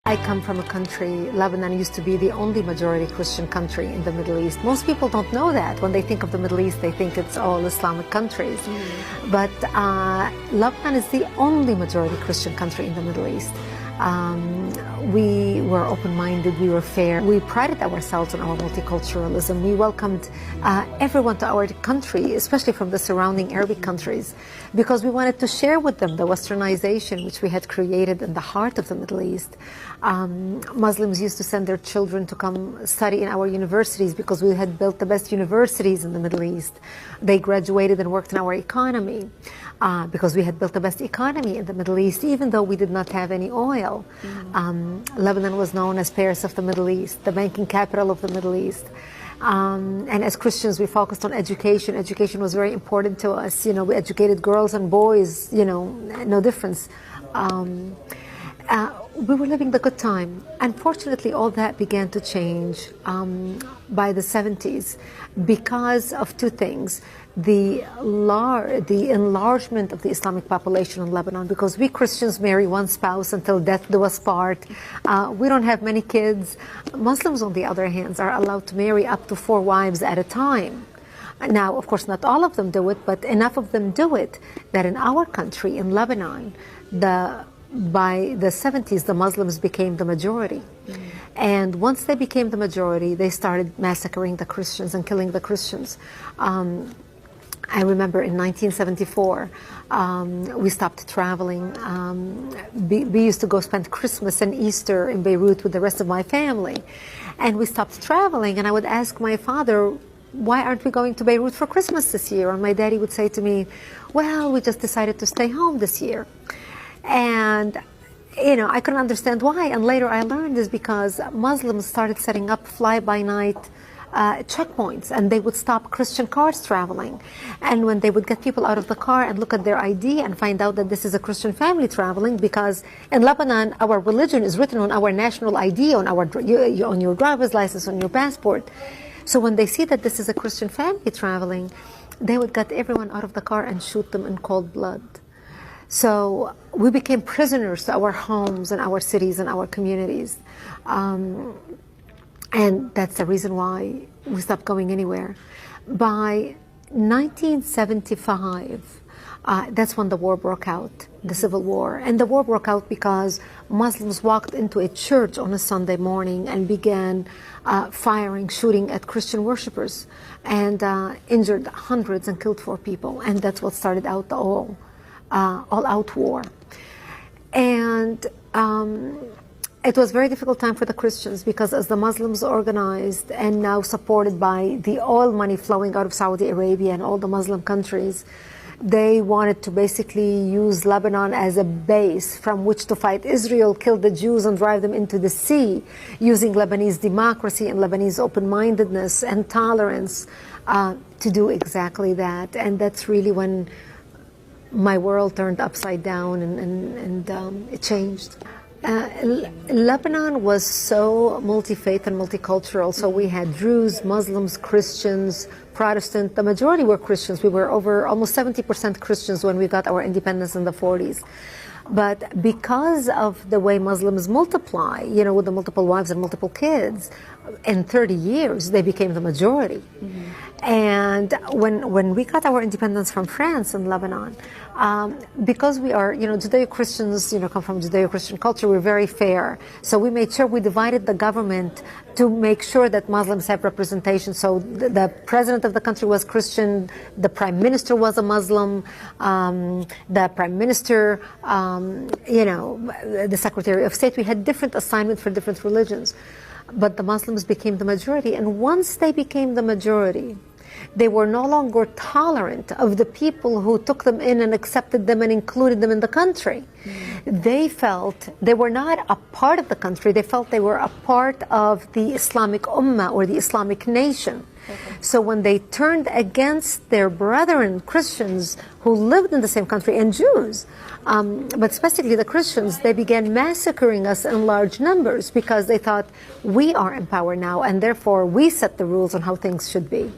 I come from a country, Lebanon used to be the only majority Christian country in the Middle East. Most people don't know that. When they think of the Middle East, they think it's all Islamic countries. But Lebanon is the only majority Christian country in the Middle East. We were open-minded, we were fair. We prided ourselves on our multiculturalism. We welcomed everyone to our country, especially from the surrounding Arabic countries, because we wanted to share with them the westernization which we had created in the heart of the Middle East. Muslims used to send their children to come study in our universities because we had built the best universities in the Middle East. They graduated and worked in our economy because we had built the best economy in the Middle East, even though we did not have any oil. Lebanon was known as Paris of the Middle East, the banking capital of the Middle East. And as Christians, we focused on education. Education was very important to us. You know, we educated girls and boys, you know, no difference. We were living the good time. Unfortunately, all that began to change by the 70s because of two things. The enlargement of the Islamic population in Lebanon, because we Christians marry one spouse until death do us part. We don't have many kids. Muslims, on the other hand, are allowed to marry up to 4 wives at a time. Now, of course, not all of them do it, but enough of them do it that in our country, in Lebanon, by the 70s, the Muslims became the majority. And once they became the majority, they started massacring the Christians and killing the Christians. I remember in 1974, we stopped traveling. We used to go spend Christmas and Easter in Beirut with the rest of my family. And we stopped traveling, and I would ask my father, why aren't we going to Beirut for Christmas this year? And my daddy would say to me, well, we just decided to stay home this year. And, you know, I couldn't understand why. And later I learned is because Muslims started setting up fly-by-night checkpoints, and they would stop Christian cars traveling. And when they would get people out of the car and look at their ID and find out that this is a Christian family traveling, because in Lebanon, our religion is written on our national ID, on your driver's license, on your passport. So when they see that this is a Christian family traveling, they would get everyone out of the car and shoot them in cold blood. So we became prisoners to our homes and our cities and our communities. And that's the reason why we stopped going anywhere. By 1975, that's when the war broke out, the civil war. And the war broke out because Muslims walked into a church on a Sunday morning and began shooting at Christian worshipers, and injured hundreds and killed 4 people. And that's what started out the all-out war. And it was a very difficult time for the Christians, because as the Muslims organized and now supported by the oil money flowing out of Saudi Arabia and all the Muslim countries, they wanted to basically use Lebanon as a base from which to fight Israel, kill the Jews and drive them into the sea, using Lebanese democracy and Lebanese open-mindedness and tolerance to do exactly that. And that's really when my world turned upside down and it changed. Lebanon was so multi-faith and multicultural. So we had Druze, Muslims, Christians, Protestant. The majority were Christians. We were over almost 70% Christians when we got our independence in the 40s. But because of the way Muslims multiply, you know, with the multiple wives and multiple kids, in 30 years, they became the majority. And when we got our independence from France in Lebanon, because we are, you know, Judeo-Christians, you know, come from Judeo-Christian culture, we're very fair. So we made sure we divided the government to make sure that Muslims have representation. So the president of the country was Christian, the prime minister was a Muslim, the prime minister, you know, the secretary of state. We had different assignments for different religions. But the Muslims became the majority. And once they became the majority, they were no longer tolerant of the people who took them in and accepted them and included them in the country. They felt they were not a part of the country. They felt they were a part of the Islamic Ummah or the Islamic nation. So when they turned against their brethren Christians who lived in the same country, and Jews, but specifically the Christians, they began massacring us in large numbers because they thought we are in power now, and therefore we set the rules on how things should be.